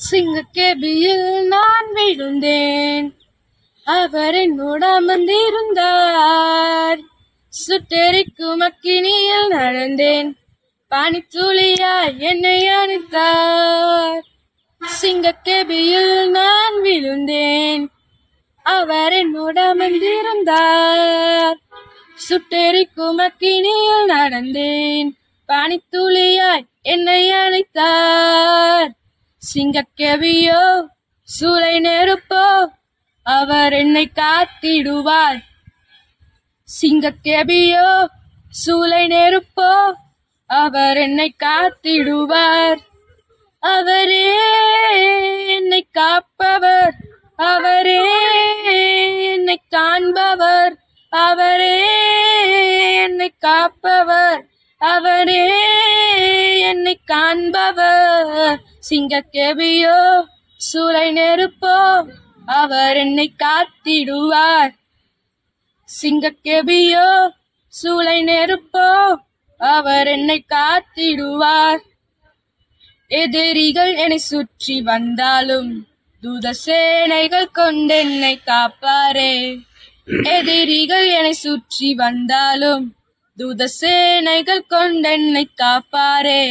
சிங்கக்கேபியில் நான் விழுந்தேன். அவர் என்னோடு அமர்ந்திருந்தார். சுட்டெரிக்கும் அக்கினியில் நடந்தேன். பனித்துளியாய் என்னை அணைத்தார். சிங்கக்கேபியில் நான் விழுந்தேன். அவர் என்னோடு அமர்ந்திருந்தார். சுட்டெரிக்கும் அக்கினியில் நடந்தேன். பனித்துளியாய் என்னை அணைத்தார். சிங்கக்கேபியோ சூளை நெருப்போ அவர் என்னை காத்திடுவார். சிங்கக்கேபியோ சூளை நெருப்போ அவர் என்னை காத்திடுவார். அவரே என்னை காப்பவர், அவரே என்னை காண்பவர், அவரே என்னை காப்பவர், அவரே என்னை காண்பவர். சிங்கக்கேபியோ சூளை நெருப்போ அவர் என்னை காத்திடுவார். சிங்கக்கேபியோ சூளை நெருப்போ அவர் என்னை காத்திடுவார். எதிரிகள் என்னை சுற்றி வந்தாலும் தூத சேனைகள் கொண்டென்னை காப்பாரே. எதிரிகள் என்னை சுற்றி வந்தாலும் தூத சேனைகள் கொண்டென்னை காப்பாரே.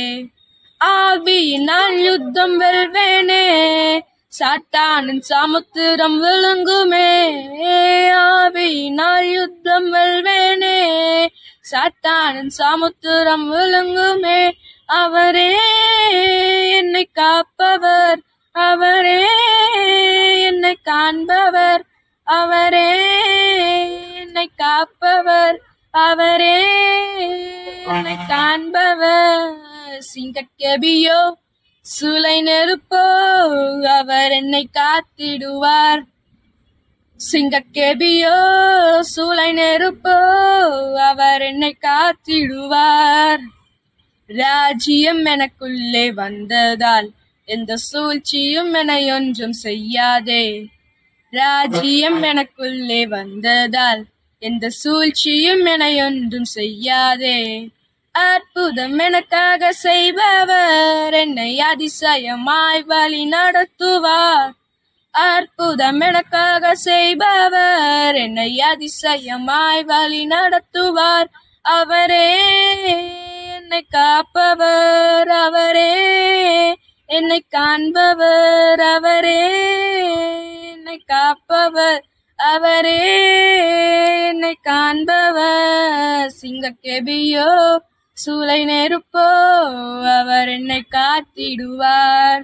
ஆவியினால் யுத்தம் வெல்வேனே, சாத்தானின் சமுத்திரம் விழுங்குமே. ஆவியினால் யுத்தம் வெல்வேனே, சாத்தானின் சமுத்திரம் விழுங்குமே. அவரே என்னை காப்பவர், அவரே என்னை காண்பவர், அவரே என்னை காப்பவர், அவரே என்னை காண்பவர். சிங்கக்கேபியோ சூளை நெருப்போ அவர் என்னை காத்திடுவார். சிங்கக்கேபியோ சூளை நெருப்போ அவர் என்னை காத்திடுவார். ராஜ்யம் எனக்குள்ளே வந்ததால் எந்த சூழ்ச்சியும் என்னை ஒன்றும் செய்யாதே. ராஜ்யம் எனக்குள்ளே வந்ததால் எந்த சூழ்ச்சியும் என்னை ஒன்றும் செய்யாதே. அற்புதம் எனக்காக செய்பவர் என்னை அதிசயமாய் வழி நடத்துவார். அற்புதம் எனக்காக செய்பவர் என்னை அதிசயமாய் வழி நடத்துவார். அவரே என்னை காப்பவர், அவரே என்னை காண்பவர், அவரே என்னை காப்பவர், அவரே என்னை காண்பவர். சிங்கக்கேபியோ சூளை நெருப்போ அவர் என்னை காத்திடுவார்.